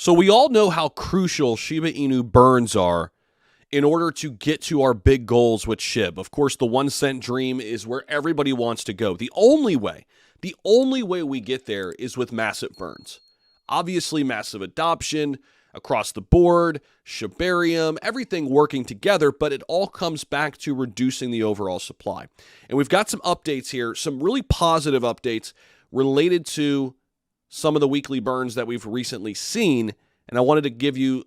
So we all know how crucial Shiba Inu burns are in order to get to our big goals with Shib. Of course, the 1 cent dream is where everybody wants to go. The only way we get there is with massive burns. Obviously, massive adoption across the board, Shibarium, everything working together, but it all comes back to reducing the overall supply. And we've got some updates here, some really positive updates related to some of the weekly burns that we've recently seen, and I wanted to give you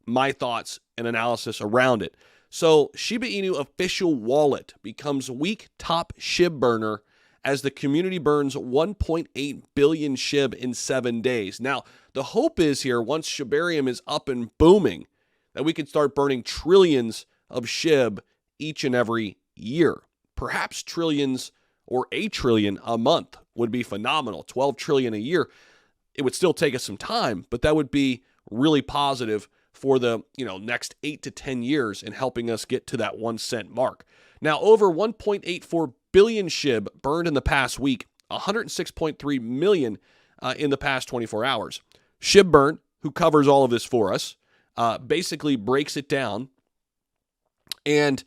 my thoughts and analysis around it. So, Shiba Inu official wallet becomes week top Shib burner as the community burns 1.8 billion Shib in 7 days. Now, the hope is here, once Shibarium is up and booming, that we can start burning trillions of Shib each and every year. Perhaps trillions or a trillion a month would be phenomenal. 12 trillion a year. It would still take us some time, but that would be really positive for the next 8 to 10 years in helping us get to that 1 cent mark. Now, over 1.84 billion Shib burned in the past week, 106.3 million in the past 24 hours. ShibBurn, who covers all of this for us, basically breaks it down. And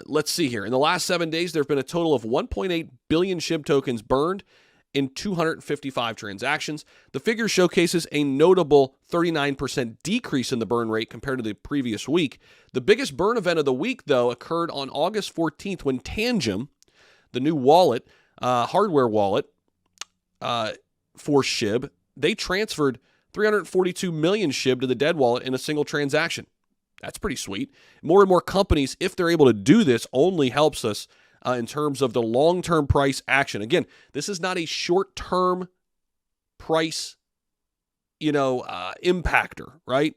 let's see here. In the last 7 days, there have been a total of 1.8 billion Shib tokens burned in 255 transactions. The figure showcases a notable 39% decrease in the burn rate compared to the previous week. The biggest burn event of the week, though, occurred on August 14th when Tangem, the new wallet, hardware wallet for Shib, they transferred 342 million Shib to the dead wallet in a single transaction. That's pretty sweet. More and more companies, if they're able to do this, only helps us in terms of the long-term price action. Again, this is not a short-term price, impactor, right?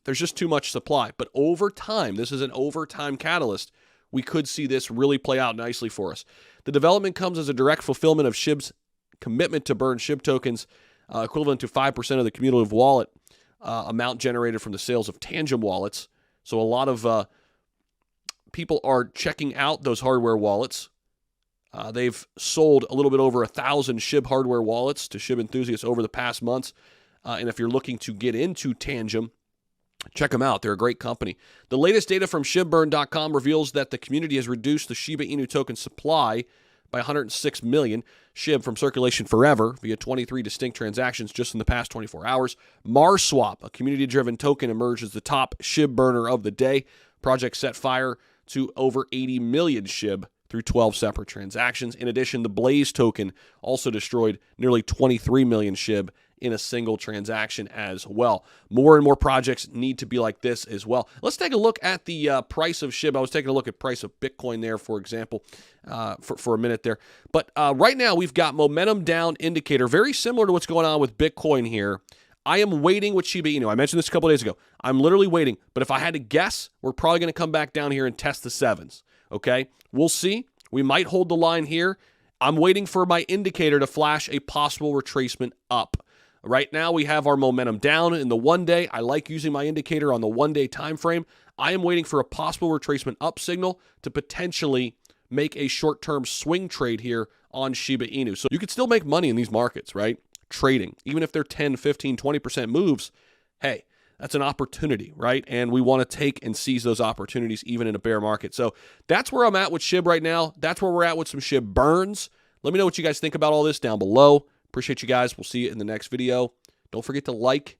There's just too much supply. But over time, this is an over-time catalyst. We could see this really play out nicely for us. The development comes as a direct fulfillment of Shib's commitment to burn Shib tokens, equivalent to 5% of the cumulative wallet amount generated from the sales of Tangem wallets. So a lot of people are checking out those hardware wallets. They've sold a little bit over 1,000 Shib hardware wallets to Shib enthusiasts over the past months. And if you're looking to get into Tangem, check them out. They're a great company. The latest data from ShibBurn.com reveals that the community has reduced the Shiba Inu token supply by 106 million Shib from circulation forever via 23 distinct transactions just in the past 24 hours. MarsSwap, a community-driven token, emerged as the top Shib burner of the day. Project set fire to over 80 million Shib through 12 separate transactions. In addition, the Blaze token also destroyed nearly 23 million Shib in a single transaction as well. More and more projects need to be like this as well. Let's take a look at the price of Shib. I was taking a look at price of Bitcoin there, for example, for a minute there. But right now, we've got momentum down indicator, very similar to what's going on with Bitcoin here. I am waiting with Shiba Inu. I mentioned this a couple days ago. I'm literally waiting. But if I had to guess, we're probably going to come back down here and test the 7s. Okay? We'll see. We might hold the line here. I'm waiting for my indicator to flash a possible retracement up. Right now, we have our momentum down in the 1 day. I like using my indicator on the 1 day time frame. I am waiting for a possible retracement up signal to potentially make a short-term swing trade here on Shiba Inu. So you could still make money in these markets, right? Trading, even if they're 10, 15, 20% moves, hey, that's an opportunity, right? And we want to take and seize those opportunities even in a bear market. So that's where I'm at with Shib right now. That's where we're at with some Shib burns. Let me know what you guys think about all this down below. Appreciate you guys. We'll see you in the next video. Don't forget to like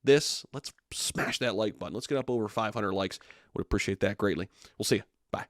this. Let's smash that like button. Let's get up over 500 likes. Would appreciate that greatly. We'll see you. Bye.